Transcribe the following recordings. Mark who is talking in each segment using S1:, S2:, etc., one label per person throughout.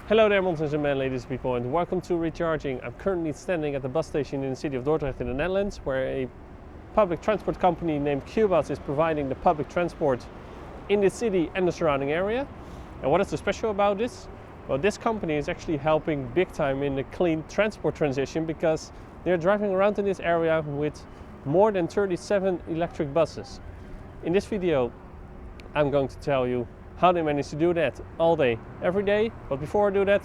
S1: Hello there, monsters and men, ladies and people, and welcome to Recharging. I'm currently standing at the bus station in the city of Dordrecht in the Netherlands, where a public transport company named QBuzz is providing the public transport in the city and the surrounding area. And what is so special about this? Well, this company is actually helping big time in the clean transport transition, because they're driving around in this area with more than 37 electric buses. In this video, I'm going to tell you how they manage to do that all day, every day. But before I do that,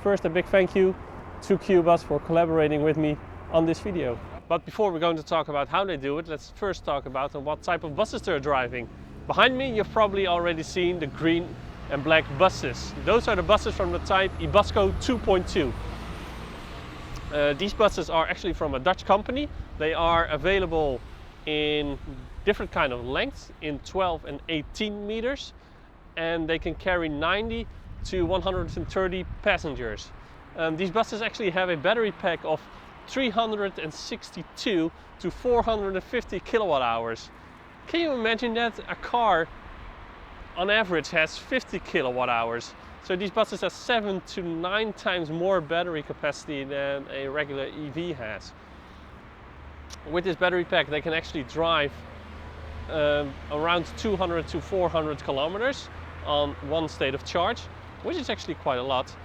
S1: first a big thank you to QBuzz for collaborating with me on this video. But before we're going to talk about how they do it, let's first talk about what type of buses they're driving. Behind me, you've probably already seen the green and black buses. Those are the buses from the type Ebusco 2.2. These buses are actually from a Dutch company. They are available in different kind of lengths, in 12 and 18 meters. And they can carry 90 to 130 passengers. These buses actually have a battery pack of 362 to 450 kilowatt hours. Can you imagine that? A car on average has 50 kilowatt hours. So these buses have 7 to 9 times more battery capacity than a regular EV has. With this battery pack, they can actually drive around 200 to 400 kilometers on one state of charge, which is actually quite a lot.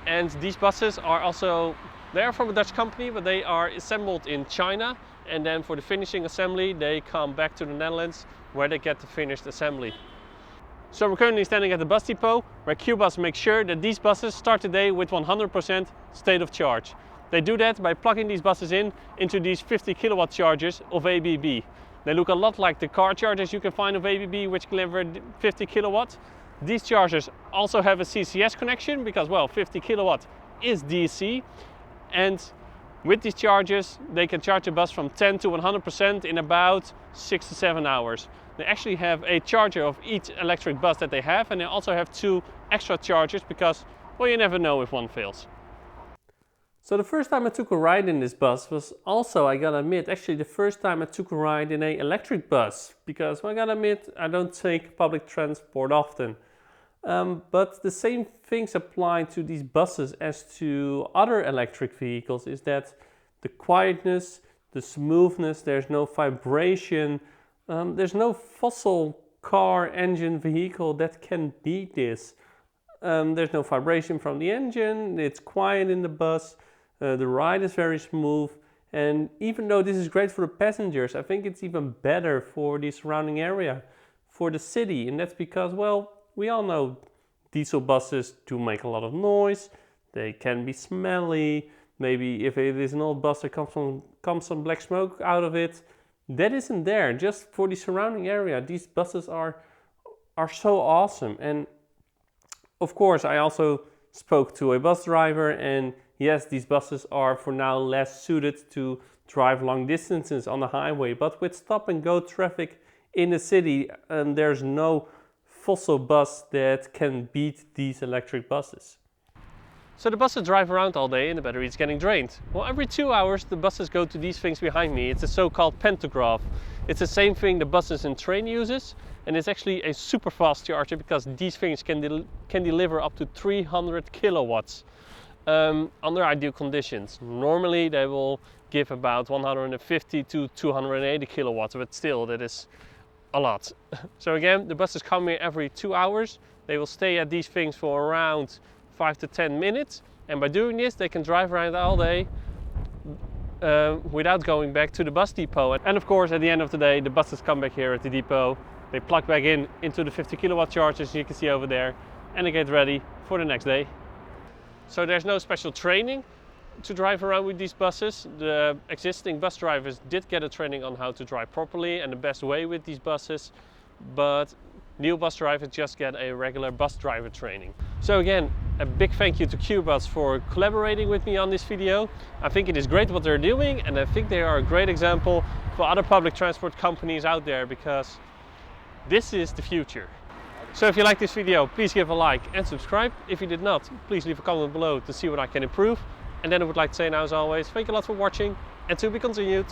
S1: And these buses are also, they are from a Dutch company, but they are assembled in China, and then for the finishing assembly they come back to the Netherlands, where they get the finished assembly. So we're currently standing at the bus depot, where QBuzz makes sure that these buses start the day with 100% state of charge. They do that by plugging these buses into these 50 kilowatt chargers of ABB. They look a lot like the car chargers you can find of ABB, which deliver 50 kilowatt. These chargers also have a CCS connection, because, well, 50 kilowatt is DC. And with these chargers, they can charge a bus from 10 to 100% in about 6 to 7 hours. They actually have a charger of each electric bus that they have, and they also have 2 extra chargers, because, well, you never know if one fails. So the first time I took a ride in this bus was also, I gotta admit, actually the first time I took a ride in an electric bus, because, well, I gotta admit, I don't take public transport often. But the same things apply to these buses as to other electric vehicles, is that the quietness, the smoothness, there's no vibration, there's no fossil car engine vehicle that can beat this. There's no vibration from the engine, it's quiet in the bus. The ride is very smooth, and even though this is great for the passengers, I think it's even better for the surrounding area, for the city. And that's because, well, we all know diesel buses do make a lot of noise, they can be smelly, maybe if it is an old bus there comes some black smoke out of it. That isn't there. Just for the surrounding area, these buses are so awesome. And of course, I also spoke to a bus driver, and yes, these buses are for now less suited to drive long distances on the highway, but with stop and go traffic in the city, there's no fossil bus that can beat these electric buses. So the buses drive around all day and the battery is getting drained. Well, every 2 hours the buses go to these things behind me. It's a so-called pantograph. It's the same thing the buses and train uses, and it's actually a super fast charger, because these things can deliver up to 300 kilowatts under ideal conditions. Normally they will give about 150 to 280 kilowatts, but still that is a lot. So again, the buses come here every 2 hours. They will stay at these things for around 5 to 10 minutes, and by doing this they can drive around all day without going back to the bus depot. And of course, at the end of the day, the buses come back here at the depot, they plug back into the 50 kilowatt chargers you can see over there, and they get ready for the next day. So there's no special training to drive around with these buses. The existing bus drivers did get a training on how to drive properly and the best way with these buses, but new bus drivers just get a regular bus driver training. So again, a big thank you to QBuzz for collaborating with me on this video. I think it is great what they're doing, and I think they are a great example for other public transport companies out there, because this is the future. So if you like this video, please give a like and subscribe. If you did not, please leave a comment below to see what I can improve. And then I would like to say now, as always, thank you a lot for watching, and to be continued.